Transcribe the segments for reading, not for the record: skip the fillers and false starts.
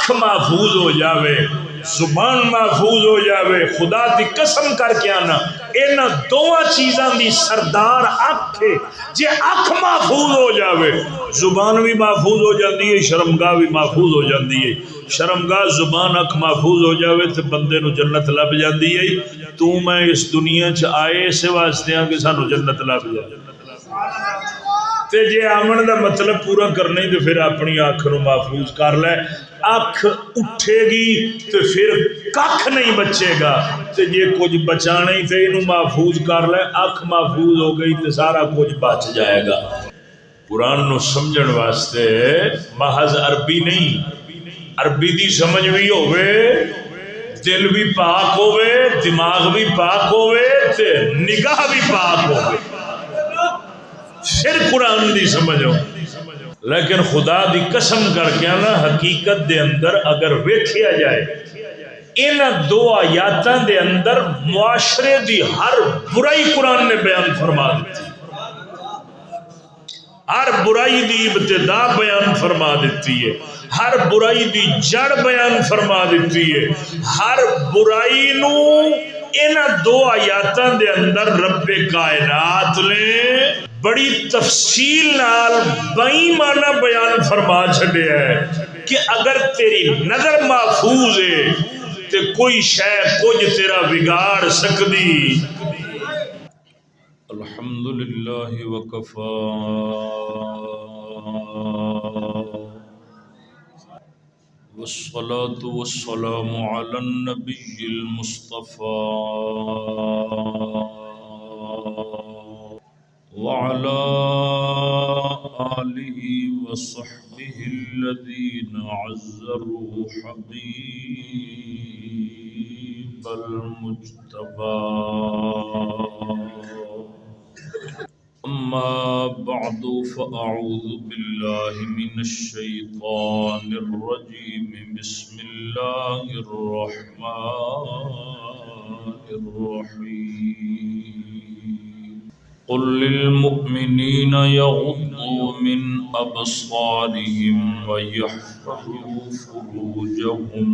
اکھ محفوظ ہو جاوے، زبان محفوظ ہو جاوے، خدا دی قسم کر کے آنا انہاں دوواں چیزاں دی سردار اکھ ہے۔ جے اکھ محفوظ ہو جاوے زبان بھی محفوظ ہو جاتی ہے، شرمگاہ بھی محفوظ ہو جاتی ہے۔ شرمگاہ زبان اکھ محفوظ ہو جاوے تو بندے نو جنت لب جاتی ہے۔ تو میں اس دنیا چ آئے اس واسطے ہاں کہ سانو جنت لب جائے، تے جے آمن دا مطلب پورا کرنا ہی تو پھر اپنی اکھ نو محفوظ کر لے۔ اکھ اٹھے گی تو پھر ککھ نہیں بچے گا، تے جے کچھ بچانا ہی تو انہوں محفوظ کر لے۔ اکھ محفوظ ہو گئی تو سارا کچھ بچ جائے گا۔ قرآن نو سمجھن واسطے محض عربی نہیں، عربی دی سمجھ بھی ہوئے، دل بھی پاک ہوئے، دماغ بھی پاک ہوئے، تے نگاہ بھی پاک ہوئے، پھر قرآن دی سمجھو۔ لیکن خدا دی قسم کر کے نا حقیقت دے اندر اگر ویکھیا جائے ان دو آیاتاں دے اندر معاشرے دی ہر برائی قرآن نے بیان فرما دیتی، ہر برائی دی ابتدا بیان فرما دیتی ہے، ہر برائی دی جڑ بیان فرما دیتی ہے۔ ہر برائی نو ان دو آیاتاں دے اندر رب کائنات نے بڑی تفصیل نال بئی معنی بیان فرما چھڑیا ہے کہ اگر تیری نظر محفوظ ہے تو کوئی شے کچھ تیرا بگاڑ سکدی۔ الحمدللہ وکفا والصلاة والسلام على النبي المصطفى وعلى آله وصحبه الذين عزروا حبيب المجتبى، أما بعد فأعوذ بالله من الشيطان الرجيم، بسم الله الرحمن الرحيم. قل للمؤمنين يغضوا من أبصارهم ويحفظوا فروجهم،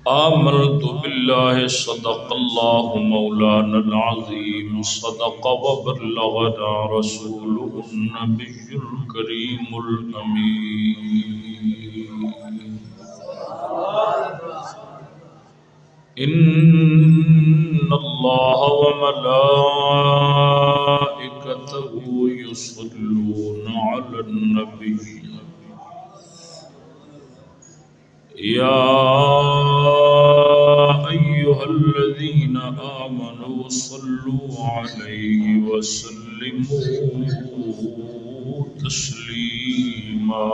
آمنت بالله صدق الله مولانا العظيم، صدق وبلغنا رسوله النبي الكريم الأمين. إن الله وملائكته يصلون على النبي، يا أيها الذين آمنوا صلوا عليه وسلموا تسليما.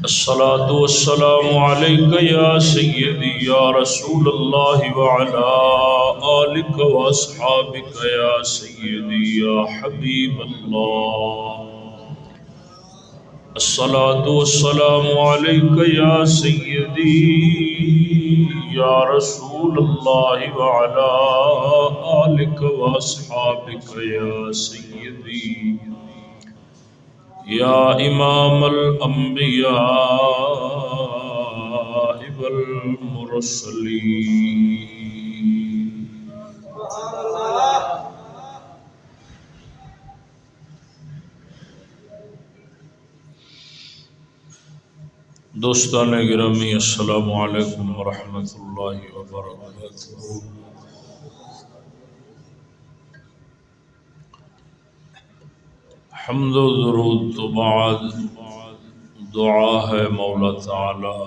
الصلاة والسلام عليك يا سيدي يا رسول الله، وعلى آلك وأصحابك يا سيدي يا حبيب الله. الصلاة والسلام عليك يا سيدي يا رسول الله، وعلى آلك وأصحابك يا سيدي يا إمام الأنبياء والمرسلين. دوستان گرامی، السلام علیکم ورحمۃ اللہ وبرکاتہ. حمد و درود تو بعد دعا ہے مولا تعالی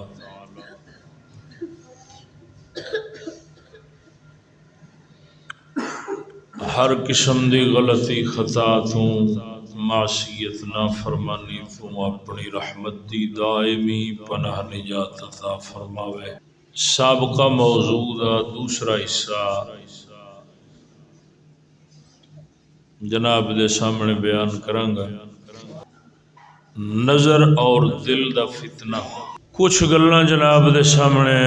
ہر قسم دی غلطی خطا تو معصیت نافرمانی تو اپنی رحمت دی دائمی پناہ نجات عطا فرماوے. سابقہ موضوع دا دوسرا حصہ جناب دے سامنے بیان کرانگا. نظر اور دل دا فتنہ. کچھ گلاں جناب دے سامنے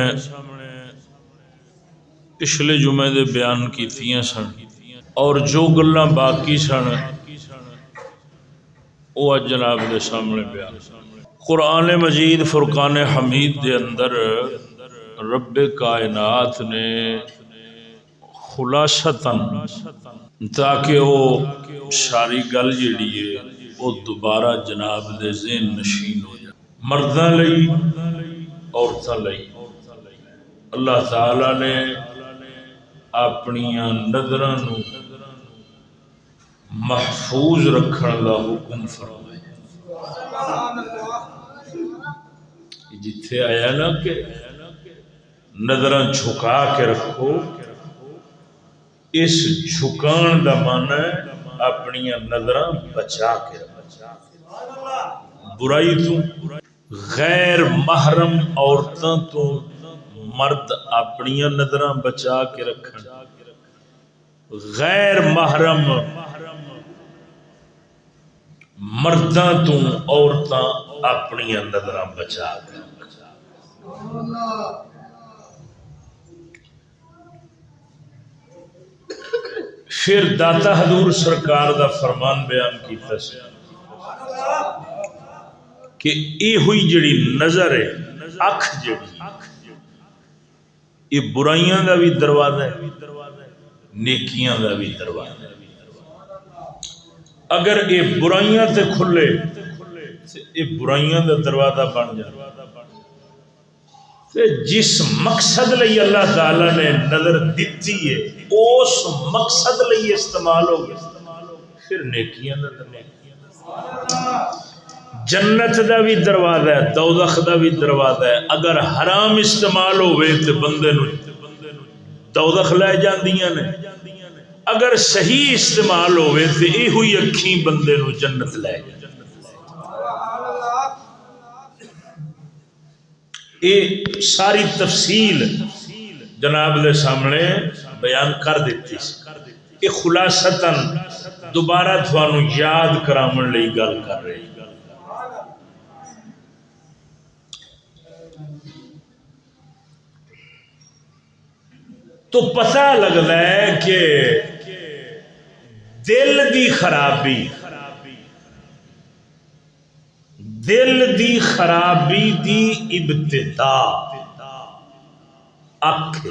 پچھلے جمعے دے بیان کیتیاں سن، اور جو گلاں باقی سن وہ اج جناب دے سامنے بیان۔ قرآن مجید فرقان حمید دے اندر رب کائنات نے خلاصتاً تاکہ وہ ساری گل جیڑی ہے وہ دوبارہ جناب دے ذہن نشین ہو جائے، مرداں لئی عورتاں لئی اللہ تعالی نے اپنی نظراں نو محفوظ رکھن دا حکم فرمایا۔ جتھے آیا نا کہ نظراں جھکا کے رکھو، اس جھکان دا معنی ہے اپنی نظراں بچا کے رکھو، برائی تو غیر محرم عورتاں تو مرد اپنی نظراں بچا کے رکھن، غیر محرم مرداں تو عورتاں اپنی نظراں بچا کے رکھن۔ پھر داتا حضور سرکار دا فرمان بیان کیتا سی کہ اے ہوئی جڑی نظر ہے، اکھ جڑی، یہ برائیاں دا بھی دروازہ ہے، نیکیاں دا بھی دروازہ ہے۔ اگر یہ برائیاں تے کھلے یہ برائیاں دا دروازہ بن جائے، جس مقصد لئی اللہ تعالی نے نظر دیتی ہے اس مقصد لئی استعمال ہو گیا، پھر نیکیاں دا دروازہ، جنت دا بھی دروازہ ہے، دوزخ دا بھی دروازہ ہے۔ اگر حرام استعمال ہوئے تو بندے نو دوزخ لے جاندیاں نے، اگر صحیح استعمال ہوئے تو یہ ہوئی اکھیں بندے نو جنت لے جاندیاں۔ یہ ساری تفصیل جناب دے سامنے بیان کر دیتی، یہ خلاصتاً دوبارہ تھانو یاد کرامن لئی گل کر رہے۔ تو پتہ لگتا ہے کہ دل دی خرابی، دل دی خرابی دی ابتدا اکھ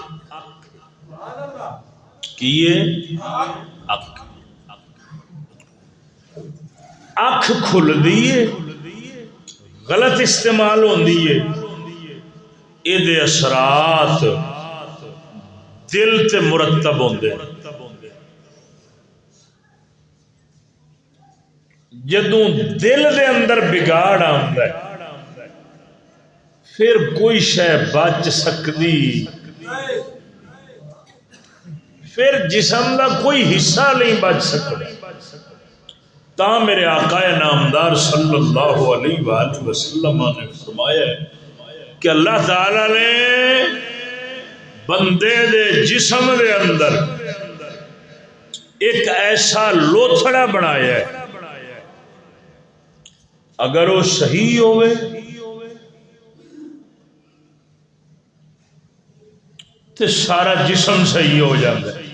کیے، اکھ کھل دیئے غلط استعمال ہوندی ہے، اے دے اثرات دل تے مرتب ہوندے، جدوں دل دے اندر بگاڑ آندا ہے پھر کوئی شے بچ سکدی، پھر جسم دا کوئی حصہ نہیں بچ سکتا۔ تا میرے آقا نامدار صلی اللہ علیہ وآلہ وسلم نے فرمایا کہ اللہ تعالی نے بندے دے جسم دے اندر ایک ایسا لوتھڑا بنایا ہے، اگر وہ صحیح ہوئے تو سارا جسم صحیح ہو جاتا ہے،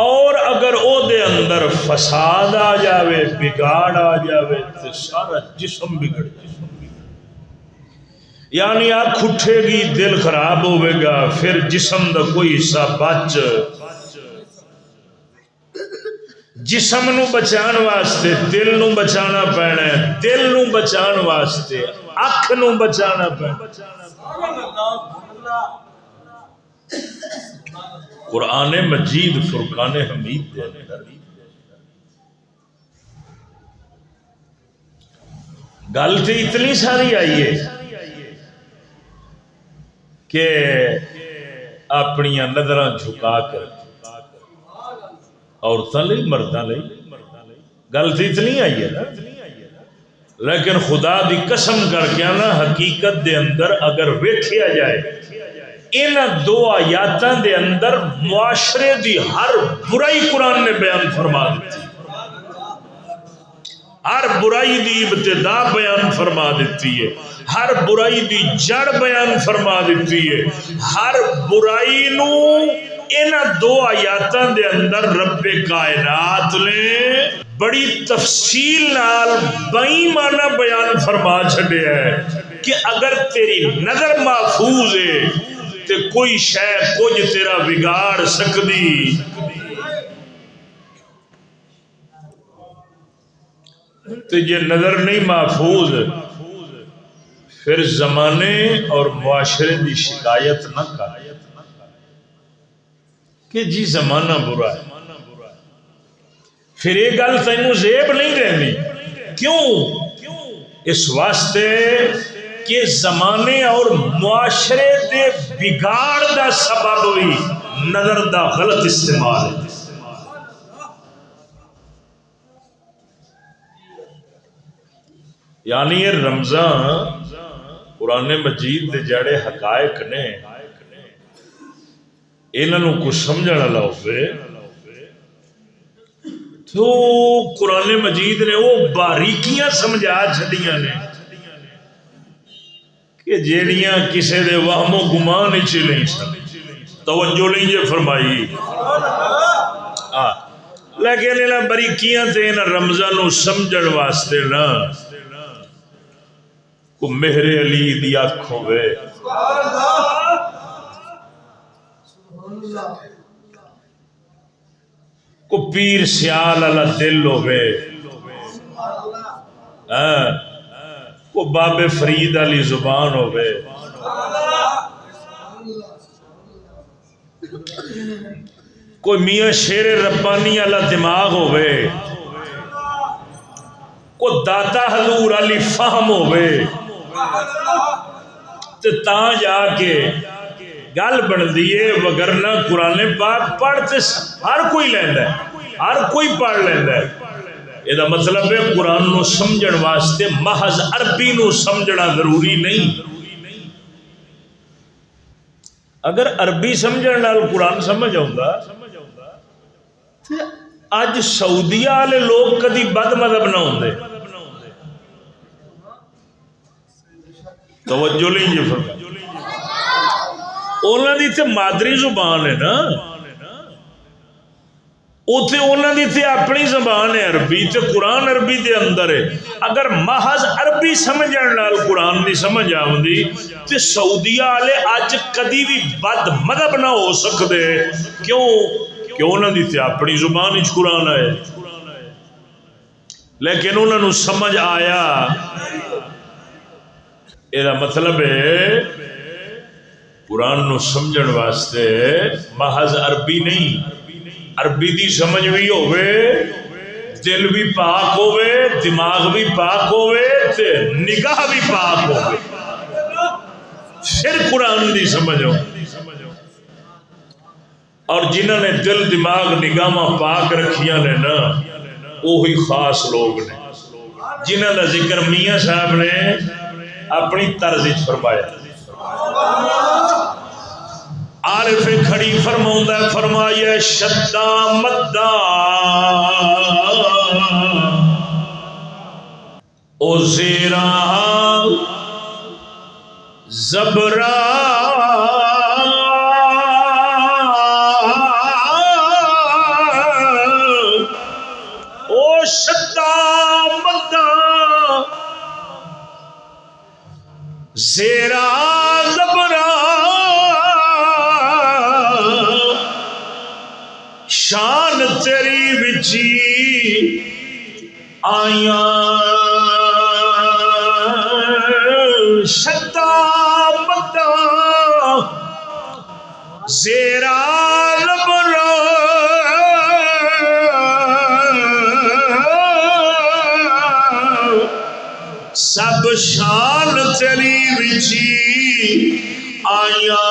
اور اگر او دے اندر فساد آ جاوے، بگاڑ آ جاوے تو سارا جسم بگڑ جائے۔ یعنی آنکھ اٹھے گی دل خراب ہوئے گا، پھر جسم دا کوئی حصہ بچ، جسم نو بچان واسطے دل نو بچانا پینا ہے، دل نو بچان واسطے اکھ نو بچانا پینا۔ قرآن مجید فرقان حمید دے اندر گل تو اتنی ساری آئی ہے کہ اپنی نظراں جھکا کر عورتاں لئی مرداں لئی گل تو اتنی آئی ہے نا، لیکن خدا دی قسم کر کے نا حقیقت دے اندر اگر ویکھیا جائے ان دو آیاتاں دے اندر معاشرے دی ہر برائی قرآن نے بیان فرما دیتی، ہر برائی دی ابتدا بیان فرما دیتی ہے، ہر برائی دی جڑ بیان فرما دیتی ہے، ہر برائی نو انہاں دو آیاتاں دے اندر رب کائنات نے بڑی تفصیل نال بئی معنی بیان فرما چھڈیا ہے کہ اگر تیری نظر محفوظ ہے تے کوئی شے کچھ تیرا بگاڑ سکدی، تے جے نظر نہیں محفوظ پھر زمانے اور معاشرے دی شکایت نہ کر کہ جی زمانہ برا ہے، پھر یہ گل تینوں زیب نہیں رہی۔ کیوں؟ اس واسطے کہ زمانے اور معاشرے دے بگاڑ دا سبب بھی نظر دا غلط استعمال ہے۔ یعنی یہ رمضان قرآن مجید دے جڑے حقائق نے انہوں کو سمجھنے والا ہوئے تو قرآن مجید نے وہ باریکیاں سمجھا چھڑیاں نے کہ جیڑیاں کسے دے وہم و گمان نہیں نہیں سن توجہ نہیں یہ فرمائی، لیکن انہاں باریکیاں تے انہاں رمضان نو سمجھن واسطے نا کو مہر علی دی اکھ ہوئے، کو پیر سیال والا دل ہوئے، کو بابے فرید علی زبان ہوئے، کوئی میاں شیر ربانی والا دماغ ہوئے، کو داتا حضور علی فہم ہوئے، تے تاں جا کے گل بن دیئے، وگرنہ قرآن پاک پڑھتے ہر کوئی لیندہ ہے، ہر کوئی پڑھ لیندہ ہے۔ یہ دا مطلب ہے قرآن نو سمجھن واسطے محض عربی نو سمجھنا ضروری نہیں۔ اگر عربی سمجھن نال قرآن سمجھ آؤں گا اج سعودیہ والے لوگ کدی بد مذہب نہ ہوندے، توجہ نہیں یہ فرق، انہاں دی تے مادری زبان ہے نا، اوتھے انہاں دی تے اپنی زبان ہے عربی، تے قرآن عربی دے اندر ہے۔ اگر محض عربی سمجھن نال قرآن دی سمجھ آوندی تے سعودیہ والے اج کدی بھی بد مذہب نہ ہو سکدے، کیوں کہ انہاں دی تے اپنی زبان وچ قرآن ہے، لیکن انہاں نو سمجھ آیا۔ یہ مطلب ہے قرآن نو سمجھن واسطے محض عربی نہیں، عربی دی سمجھ بھی ہوئے، دل بھی پاک ہوئے، دماغ بھی پاک ہوئے، تے نگاہ بھی پاک ہوئے، پھر قرآن دی سمجھ ہو۔ اور جنہوں نے دل دماغ نگاہ پاک رکھیاں نے نا وہی خاص لوگ نے جنہوں کا ذکر میاں صاحب نے اپنی طرز فرمایا۔ عارف کھڑی فرماؤں ہے، فرمایا شدہ مدہ او زیرہ زبرہ او شدہ مدہ زیرہ زبرہ شان تیری بچی آیاں شدہ مدہ زیرہ زبرہ سب شان تیری بچی آیا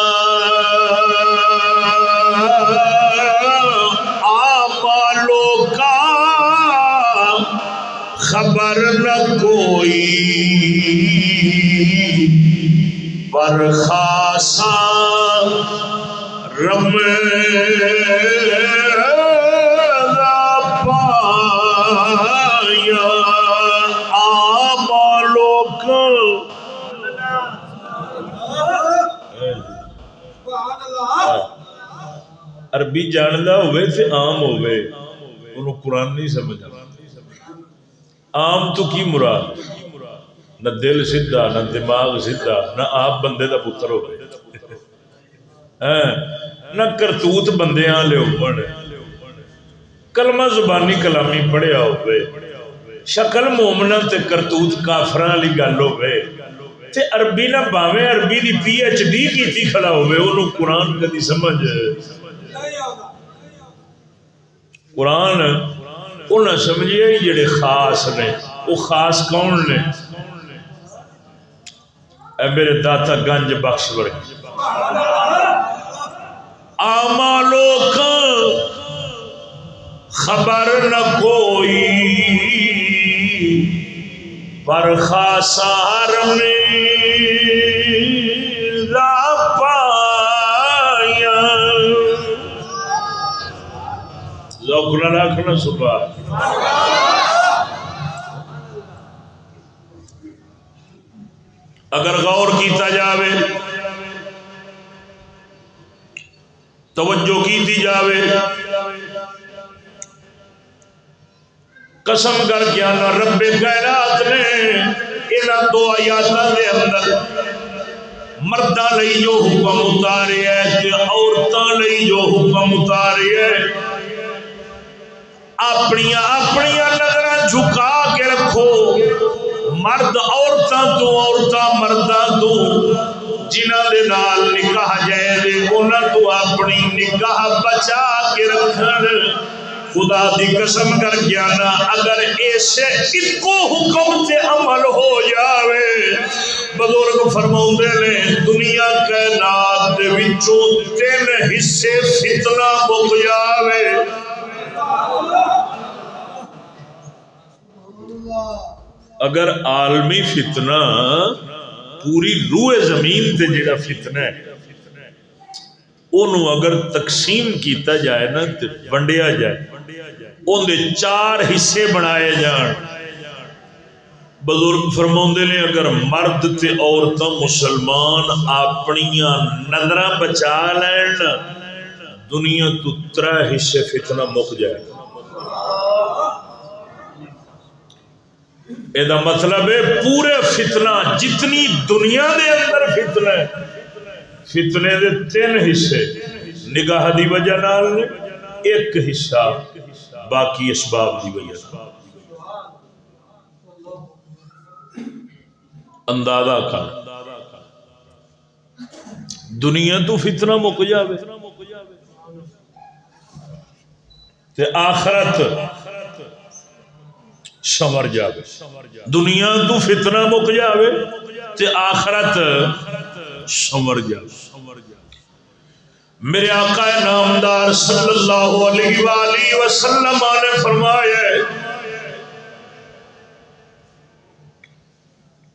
آمالوں کا خبر نہ کوئی برخاسا عربی جاندا ہوئے تے عام ہوئے انہوں قرآن نہیں سمجھا عام تو کی مراد نہ دل سیدھا نہ دماغ سیدھا نہ آپ بندے دا پتر ہوئے نہ کرتوت بندے لے ہون کلمہ زبانی کلامی پڑھیا ہوئے شکل مومنہ تے کرتوت کافراں والی گل ہوئے تے عربی نہ باویں عربی دی پی ایچ ڈی کیتی کھڑا ہوئے انہوں قرآن کدی سمجھ قرآن انہاں سمجھیا ہی جڑے خاص نے وہ خاص کون نے اے میرے داتا گنج بخش ورگی آمالوں کا خبر نہ کوئی پر خاصار میں را پایا ذوق نہ رکھنا صبح اگر غور کیتا جاوے توجہ کیتی جاوے قسم کر کے آنا رب کائنات نے انہاں دو آیاتاں دے اندر مرداں لئی جو حکم اتارے ہے تے عورتاں لئی جو حکم اتارے ہے اپنیاں نظراں جھکا کے رکھو مرد عورتاں تو عورتاں مرداں تو جنہاں دے نال نکاح جائز انہاں تو اپنی نکاح بچا کے رکھن خدا دی قسم کر گیانا اگر ایسے اکو حکم تے عمل ہو جاوے بزرگ فرماؤندے نے دنیا کائنات دے وچوں 3 حصے فتنہ مک جاوے اگر عالمی فتنہ پوری روح زمین تے جڑا فتنہ ہے انہوں اگر تقسیم کیتا جائے نا تے ونڈیا جائے ان دے 4 حصے بنائے جان بزرگ فرماؤندے نے اگر مرد تے عورتاں مسلمان اپنیاں نظراں بچا لین دنیا تو 3 حصے فتنہ مک جائے ایدہ مطلب ہے پورے فتنہ جتنی دنیا دے اندر فتنہ ہے فتنے دے 3 حصے نگاہ دی وجہ نال نے 1 حصہ باقی اسباب دی وجہ نال اندازہ کر دنیا تو فتنہ مک جاوے تے آخرت سمر جاوے دنیا تو فتنہ مک جاوے تے آخرت سمر جاوے میرے آقا نامدار صلی اللہ علیہ وآلہ وسلم نے فرمایا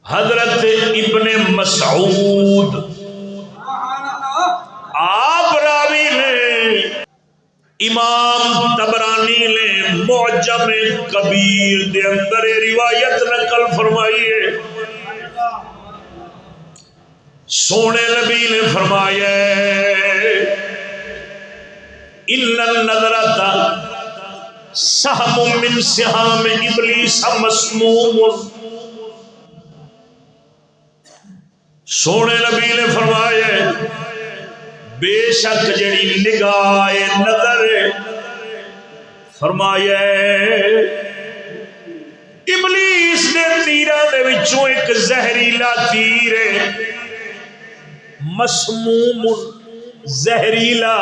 حضرت ابن مسعود آپ راوی نے امام تبرانی نے معجم کبیر دے اندر روایت نقل فرمائی ہے سونے نبی نے فرمایا ان النظرۃ سہم من سہام ابلیس مسموم سونے نبی نے فرمایا بے شک جڑی نگاہ نظر فرمایا ابلیس نے تیراں دے وچوں ایک زہریلا تیر ہے مسموم زہریلا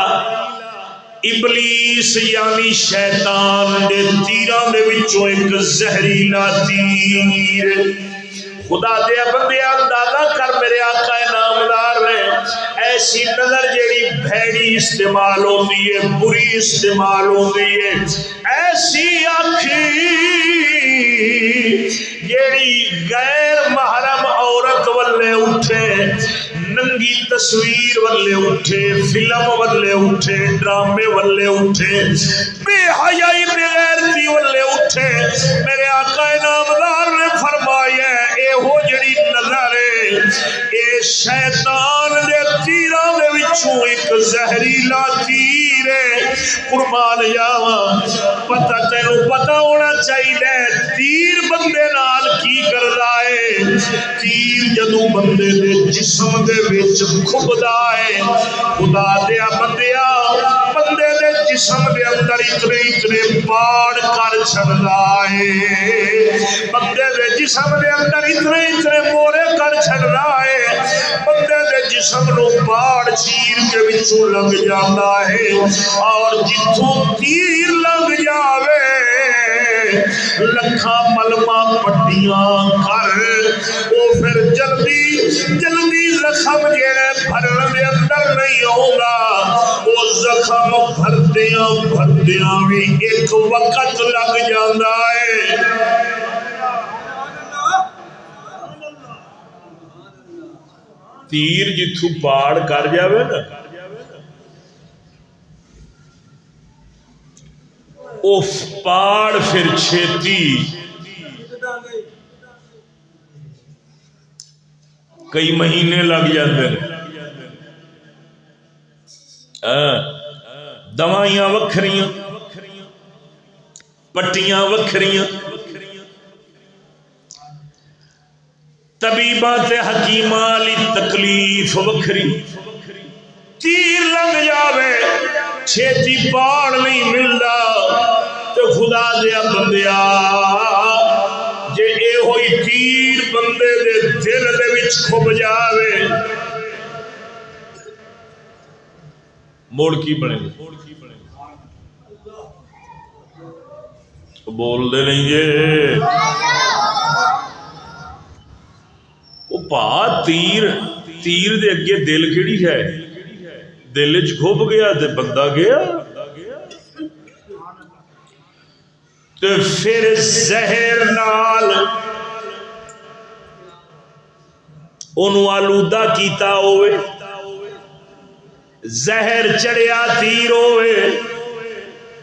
ابلیس یعنی شیطان دے تیراں دے وچوں ایک زہریلا تیر خدا دے بندے اندازہ کر میرے آقا نامدار نے ایسی نظر جیڑی بھیڑی استعمال ہوتی ہے بری استعمال ہوتی ہے ایسی آنکھی جیڑی غیر محرم عورت والے اٹھے ننگی تصویر والے اٹھے فلم والے اٹھے ڈرامے والے اٹھے بے حیائی بغیرتی والے اٹھے میرے آقا نامدار نے فرمایا اے ہو جڑی نظر ہے اے شیطان دے تیراں دے وچوں ایک زہریلا تیر ہے قربان جاواں پتہ تینوں پتہ ہونا چاہیے تیر بندے نال کی کردا ہے تیر جدوں بندے دے جسم دے وچ کھبدا ہے خدا دیا بندیا بندے دے جسم دے اندر اتنے اتنے پاڑ کر چھڑدا ہے بندے دے جسم دے اندر اتنے اتنے مورے کر چھڑدا ہے بندے دے جسم نو پاڑ چیر کے وچوں لنگ جاندا ہے اور جتھوں تیر لنگ جاوے لکھاں ملما پٹیاں کر وہ پھر جلدی جلدی زخم جیڑے بھرن دے اندر نہیں ہوگا وہ زخم بھردیاں بھردیاں بھی ایک وقت لگ جاندا ہے تیر جتھوں پاڑ کر جاوے نا اوف پاڑ پھر چھیتی کئی مہینے لگ جاندے دوائیاں وکھریاں پٹیاں وکھریاں طبیباں تے حکیماں لی تکلیف وکھری تیر لگ جاوے چھیتی پاڑ نہیں ملدا تے خدا دیا بندیا جے اے ہوئی تیر بندے دے دل دے وچ کھب جاوے موڑ کی بنے بول دے نہیں جے وہ پا تیر تیر دے اگے دل کیڑی ہے دل وچ کھب گیا تے بندہ گیا تے پھر زہر نال انہوں آلودہ کیتا ہوئے زہر چڑیا تیر ہوئے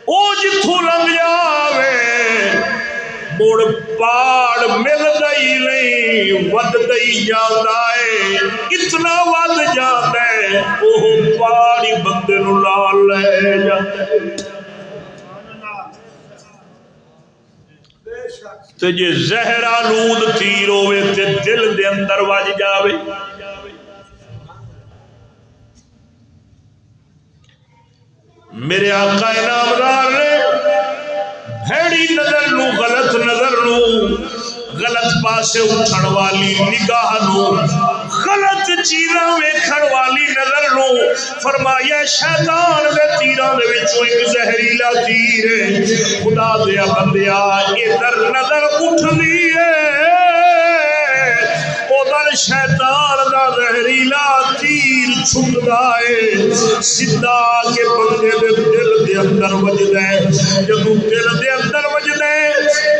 او جتھوں لنگ جاوے مڑ پاڑ مل دئی نہیں ود دئی جاندا ہے اتنا ود جاندا ہے وہ پاڑی بندے نو لال لے جاندا ہے تے جے زہر آلود تیر ہوئے تے دل دے اندر وج جاوے میرے آقا انعامدار نے بھیڑی نظر نو غلط نظر نو غلط پاسے اٹھن والی نگاہ نو غلط چیزاں ویکھن والی نظر نو فرمایا شیطان دے تیراں دے وچوں ایک زہریلا تیر ہے خدا دیا بندیا ادھر نظر اٹھدی ہے ادھر شیطان دا زہریلا تیر چھٹدا ہے سیدھا کے بندے دے دل دے اندر وجدا ہے جدوں دل دے اندر وجدا ہے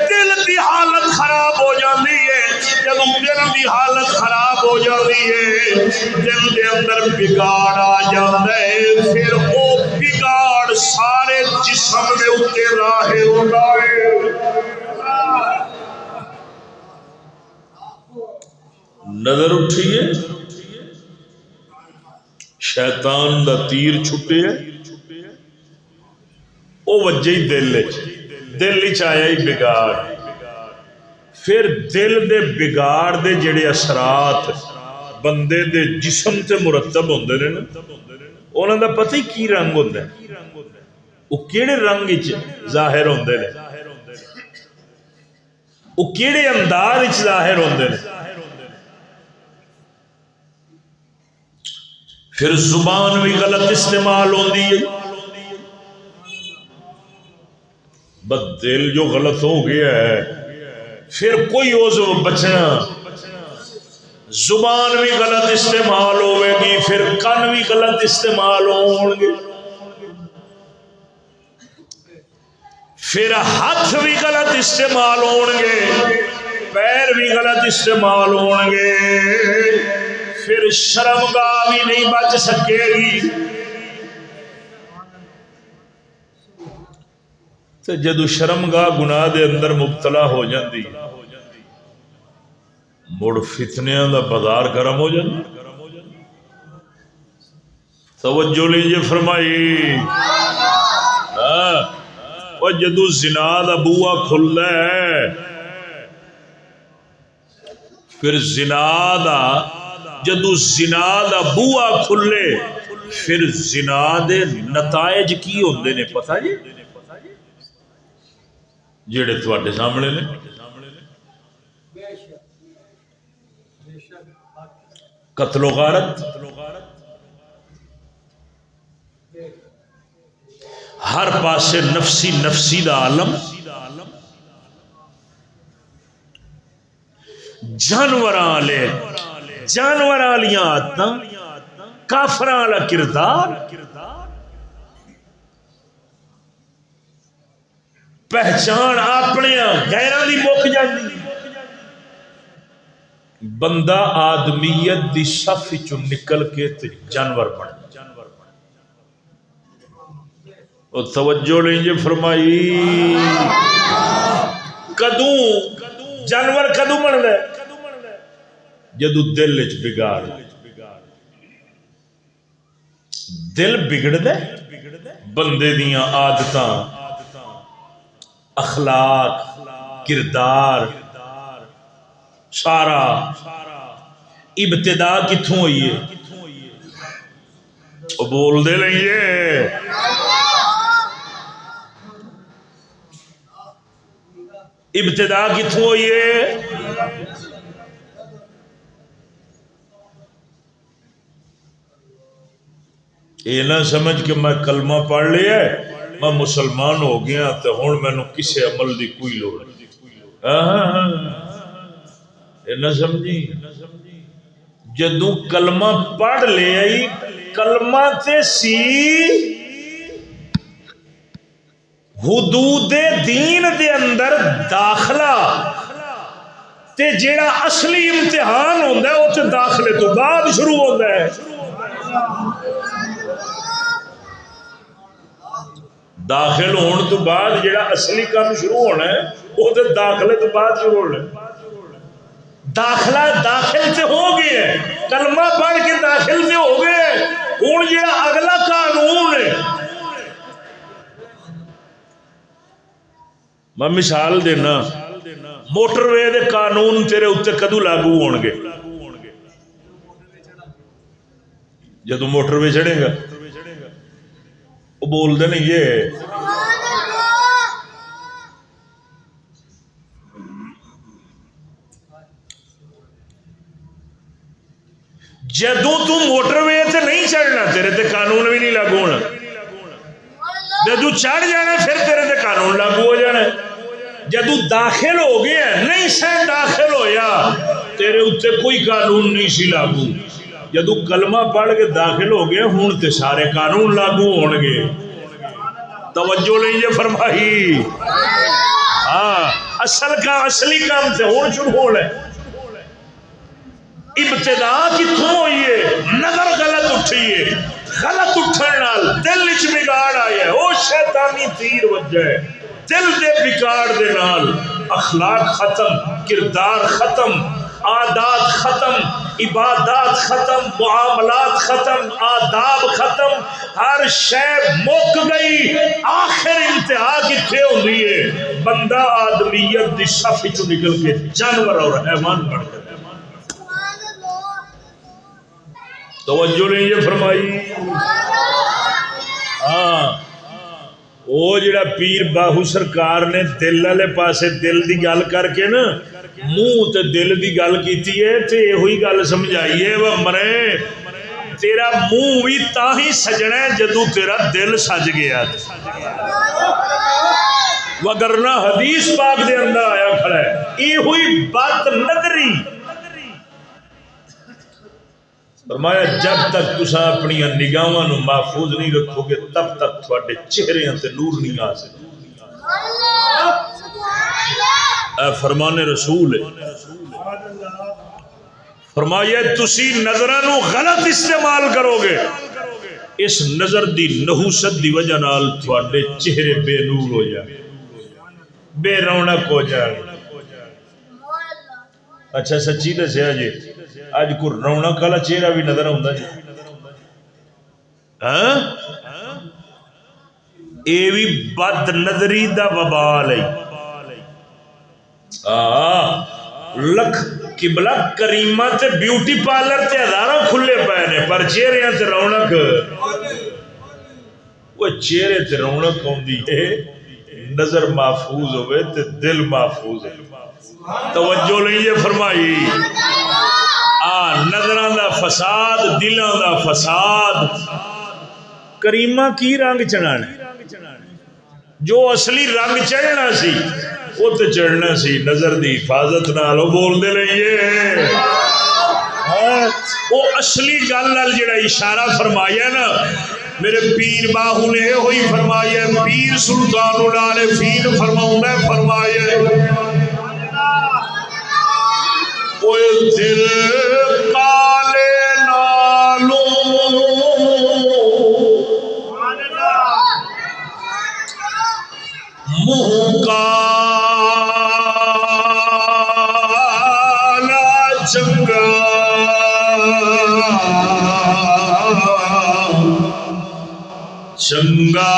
دل دی حالت خراب ہو جاندی ہے جدوں دل دی حالت خراب ہو جاندی ہے دل دے اندر بگاڑ آ جاندا ہے پھر او بگاڑ سارے جسم دے اوتے ظاہر ہوندا ہے نظر اٹھیے شیطان دا تیر چھٹے ہے او وجہ ہی دل چ آیا ہی بگاڑ پھر دل دے بگاڑ دے جڑے اثرات بندے دے جسم تے مرتب ہوندے نے نا انہاں دا پتہ ہی کی رنگ ہوندا ہے او کیڑے رنگ وچ ظاہر ہوندے نے او کیڑے انداز وچ ظاہر ہوندے نے پھر زبان بھی غلط استعمال ہوندی ہے بس دل جو غلط ہو گیا ہے پھر کوئی عضو بچنا زبان بھی غلط استعمال ہوئے گی پھر کن بھی غلط استعمال ہوں گے پھر ہاتھ بھی غلط استعمال ہوں گے پیر بھی غلط استعمال ہوں گے پھر شرمگاہ بھی نہیں بچ سکے گی تو جدو شرمگاہ گناہ دے اندر مبتلا ہو جاندی مڑ فتنیاں دا بازار گرم ہو جاندی توجہ لیجیے فرمائی اور جدو زنا دا بوا کھلدا ہے پھر زنا دا جدو زنا دا بوا کھلے پھر زنا دے نتائج کی ہوندے نے پتہ جی جڑے تواڈے سامنے نے قتل و غارت ہر پاسے نفسی نفسی دا عالم جانوراں والیاں عادتاں کافراں والا کردار پہچان اپنے غیراں دی مک جاندی بندہ آدمیت دی صف چوں نکل کے تے جانور بن اور توجہ نہیں فرمائی کدوں جانور کدوں بندا ہے جدو دل وچ بگاڑ دل بگڑدا بندے دیاں عادتاں اخلاق کردار سارا ابتدا کتھوں ہوئی ہے وہ بول دے لئیے ابتدا کتھوں ہوئی ہے یہ نہ سمجھ کہ میں کلمہ پڑھ لیا ہے میں مسلمان ہو گیا تو ہن میں کسے عمل دی کوئی لوڑ یہ نہ سمجھی جدوں کلمہ پڑھ لے آئی کلمہ تے سی حدود دین دے اندر داخلہ تے جیڑا اصلی امتحان ہوندا ہے وہ تے داخلے تو بعد شروع ہوندا ہے داخل ہون تو بعد جیڑا اصلی کام شروع ہونا ہے وہ تے داخلے تو بعد شروع ہونا ہے داخلہ داخل سے ہو گیا ہے کلمہ پڑھ کے داخل سے ہو گیا ہے ہوں جیڑا اگلا قانون ہے میں مثال دینا موٹر وے دے قانون تیرے اتنے کدو لاگو ہون گے جدو موٹر وے چڑھے گا وہ بول دے نہیں یہ جدو تو موٹر وے تے نہیں چڑھنا تیرے تے قانون بھی نہیں لاگو ہونا جدو چڑھ جانا پھر تیرے تے قانون لاگو ہو جانا جدو داخل ہو گیا نہیں سہ داخل ہویا تیرے اتنے کوئی قانون نہیں سی لاگو جدو کلمہ پڑھ کے داخل ہو گیا ہوں تے سارے قانون لاگو ہون گے توجہ نہیں یہ فرمائی ہاں اصلی کام سے ہون شروع ہونا ہے ابتدا کتھوں ہوئی ہے نظر غلط اٹھی ہے غلط اٹھن نال دل وچ بگاڑ آیا ہے او شیطانی تیر وجہ ہے دل دے بگاڑ دے نال اخلاق ختم کردار ختم عادات ختم عبادات ختم معاملات ختم آداب ختم ہر شے مک گئی آخر انتہا کتھے ہوندی ہے بندہ آدمیت دی صف چوں نکل کے جانور اور حیوان بن گیا توجہ نہیں یہ فرمائی ہاں وہ جڑا پیر باہو سرکار نے دل والے پاسے دل دی گل کر کے نا منہ تے دل دی گل کیتی ہے تے ہوئی گل سمجھائیے وہ مرے تیرا منہ بھی تاہی سجنا ہے جدو تیرا دل سج گیا وگرنہ حدیث پاک دے اندر آیا کھڑا ہے یہ ہوئی بات نظری فرمایا جب تک تسا اپنی نگاہاں نو محفوظ نہیں رکھو گے تب تک تھوڑے چہرے تے نور نہیں آ سکے اے فرمان رسول ہے فرمایا تسی نظراں نو غلط استعمال کرو گے اس نظر دی نحوست دی وجہ نال تھوڑے چہرے بے نور ہو جائے بے رونق ہو جائے اچھا سچی دسیا جی اج کو رونق والا چہرہ بھی نظر آتا جی اے بھی بد نظری دا وبال ہے. لکھ قبلہ کریمہ تے بیوٹی پارلر تے ہزاراں کھلے پے نے پر چہرے تے رونق وہ چہرے تے رونق ہوندی ہے نظر محفوظ ہوئے تے دل محفوظ ہے. توجہ نہیں فرمائی. نظران دا فساد دلان دا فساد. کریمہ کی رنگ چڑھانا جو اصلی رنگ چڑھنا سی وہ تو چڑھنا سی نظر دی حفاظت نالو بول دے لئیے. وہ اصلی گل نال جڑا اشارہ فرمایا نا میرے پیر باہو نے ہوئی فرمایا. پیر سلطان العارفین فرماؤں فرمایا اوے دل کالے نالو منہ کالا چنگا چنگا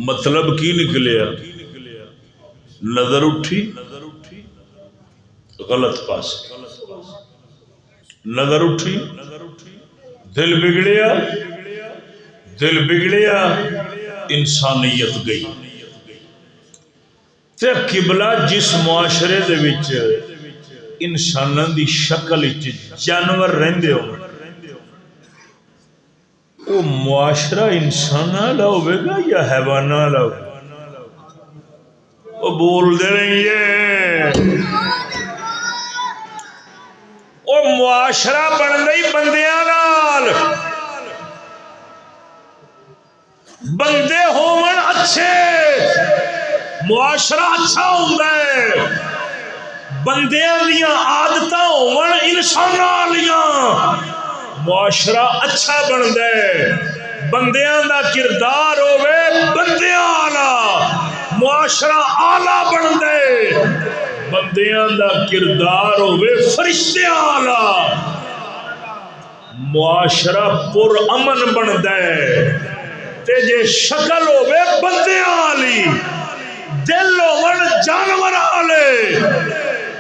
مطلب کی نکلیا نظر اٹھی غلط پاس نظر اٹھی دل بگڑیا انسانیت گئی. تے قبلہ جس معاشرے دے وچ انساناں دی شکل وچ جانور رہندے ہو وہ معاشرہ انسان والا ہوئے گا یا حیوان والا ہوگا؟ وہ بول دے رہی ہے وہ معاشرہ بن رہی بندیاں نال بندے ہون اچھے معاشرہ اچھا ہوتا ہے، بندیاں دیاں عادتاں ہون انساناں والیاں معاشرہ اچھا بنتا ہے، بندیاں دا کردار ہوے بندیاں والا معاشرہ آلہ بنتا ہے، بندیاں دا کردار ہوے فرشتیاں والا معاشرہ پر امن بنتا ہے، تے جے شکل ہوے بندیاں والی دل ہون جانور والے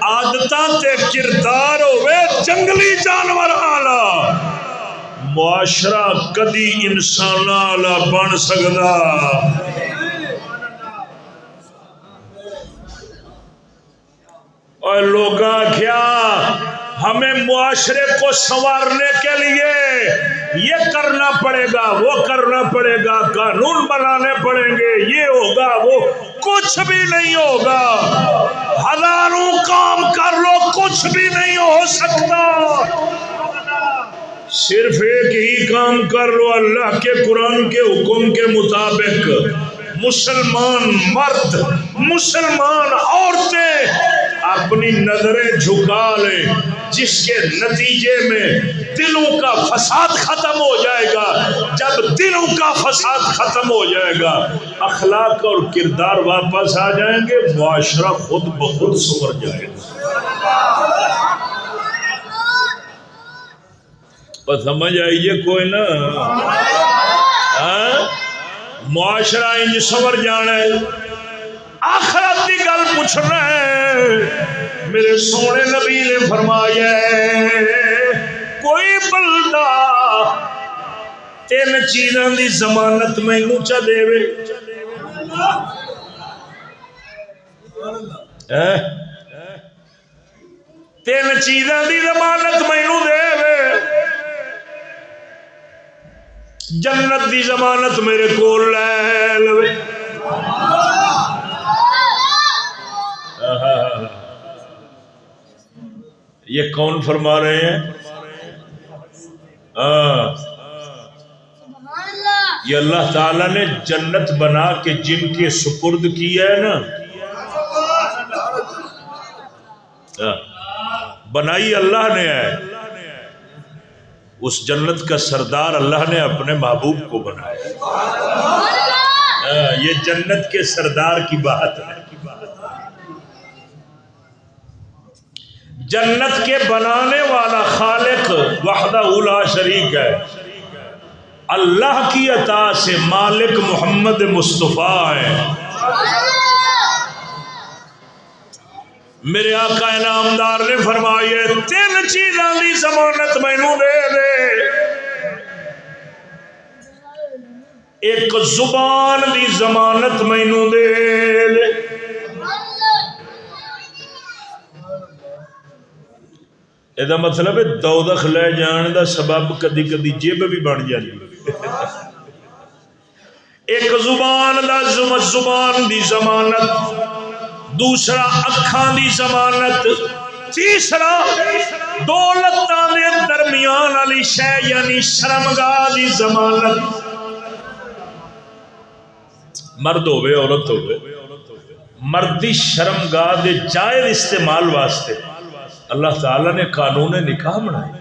عادتاں تے کردار ہوے جنگلی جانور والا معاشرہ کدی انسان والا بن سکدا۔ اور لوگ کیا ہمیں معاشرے کو سنوارنے کے لیے یہ کرنا پڑے گا، وہ کرنا پڑے گا، قانون بنانے پڑیں گے، یہ ہوگا وہ، کچھ بھی نہیں ہوگا، ہزاروں کام کر لو کچھ بھی نہیں ہو سکتا، صرف ایک ہی کام کر لو، اللہ کے قرآن کے حکم کے مطابق مسلمان مرد مسلمان عورتیں اپنی نظریں جھکا لے، جس کے نتیجے میں دلوں کا فساد ختم ہو جائے گا۔ جب دلوں کا فساد ختم ہو جائے گا، اخلاق اور کردار واپس آ جائیں گے، معاشرہ خود بخود سنور جائے گا۔ اور سمجھ آئیے کوئی نا، معاشرہ انج سنور جانا ہے، آخرت کی گل پوچھنا ہے۔ میرے سونے نبی نے فرمایا ہے کوئی بندہ تین چیزاں دی ضمانت مینوں چا دے وے، تین چیزاں دی ضمانت مینوں دے وے، جنت دی ضمانت میرے کول لے لوے۔ یہ کون فرما رہے ہیں؟ یہ اللہ تعالیٰ نے جنت بنا کے جن کے سپرد کیا ہے نا، بنائی اللہ نے ہے، اس جنت کا سردار اللہ نے اپنے محبوب کو بنایا۔ یہ جنت کے سردار کی بات ہے، جنت کے بنانے والا خالق وحدہ لا شریک ہے، اللہ کی عطا سے مالک محمد مصطفیٰ ہے۔ میرے آقا انعامدار نے فرمایا تین چیزاں دی ضمانت مینوں دے دے، ایک زبان دی ضمانت مینوں دے دے، یہ مطلب ہے دوزخ لے جان دا سبب کدی کدی جیب بھی بن جاتی، ایک زبان دا زبان دی ضمانت، دوسرا اکھاں دی ضمانت، تیسرا دو لتاں دے درمیان والی شے یعنی شرمگاہ دی ضمانت، مرد ہوئے عورت ہوئے، مردی شرمگاہ دے جائز استعمال واسطے اللہ تعالیٰ نے قانون نکاح بنائے،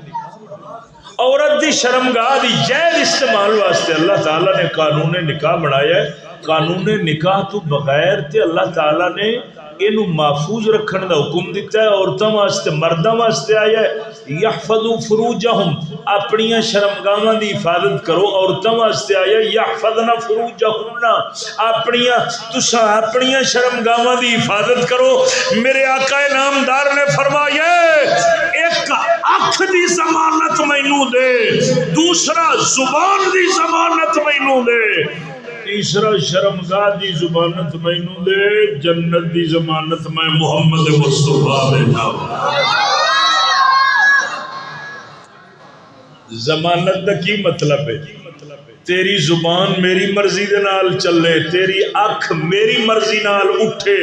عورت دی شرمگاہ دی جائز استعمال واسطے اللہ تعالیٰ نے قانون نکاح بنایا ہے۔ قانون نکاح تو بغیر تے اللہ تعالیٰ نے اینو محفوظ رکھنے دا حکم دیتا ہے، عورتوں واسطے مردوں واسطے آیا ہے یحفظوا فروجہم، اپنیاں شرمگاہاں دی حفاظت کرو، عورتوں واسطے آیا یحفظن فروجہن، اپنیاں شرمگاہاں دی حفاظت کرو۔ میرے آقا انعامدار نے فرمایا ایک اکھ دی ضمانت مینوں دے، دوسرا زبان دی ضمانت مینوں دے، تیسرا شرمگاہ دی ضمانت مینوں دے، جنت دی ضمانت میں محمد مصطفیٰ دینا۔ ضمانت دا کی مطلب ہے؟ تیری زبان میری مرضی دے نال چلے، تیری اکھ میری مرضی نال اٹھے،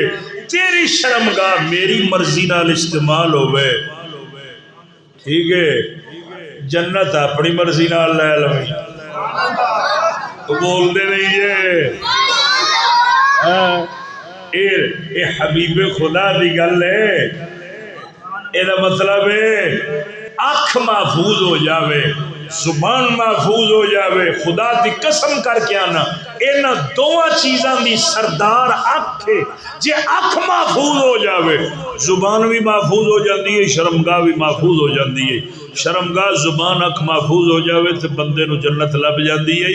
تیری شرمگاہ میری مرضی نال استعمال ہوئے، ٹھیک ہے؟ جنت اپنی مرضی نال لے لویں، بول دے نہیں جے اے حبیب خدا دی گل ہے، یہ مطلب ہے اکھ محفوظ ہو جاوے، زبان محفوظ ہو جاوے، خدا دی قسم کر کے آنا ان دونوں چیزاں دی سردار اکھ ہے، جے اکھ محفوظ ہو جاوے زبان بھی محفوظ ہو جاندی ہے، شرمگاہ بھی محفوظ ہو جاندی ہے، شرمگاہ زبان اکھ محفوظ ہو جاوے تو بندے نو جنت لب جاندی ہے۔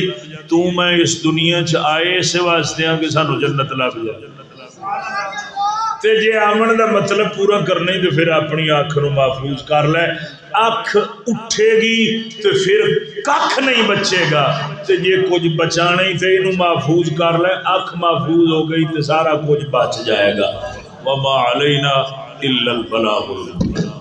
تو میں اس دنیا چ آئے اس واسطے ہاں کہ سانو جنت لب جائے، تے جے آمن دا مطلب پورا کرنا ہی تو پھر اپنی اکھ نو محفوظ کر لے، اکھ اٹھے گی تو پھر ککھ نہیں بچے گا، تے جے کچھ بچانا ہی تو انہوں محفوظ کر لے، اکھ محفوظ ہو گئی تو سارا کچھ بچ جائے گا۔ وما علینا الا البلاغ المبین۔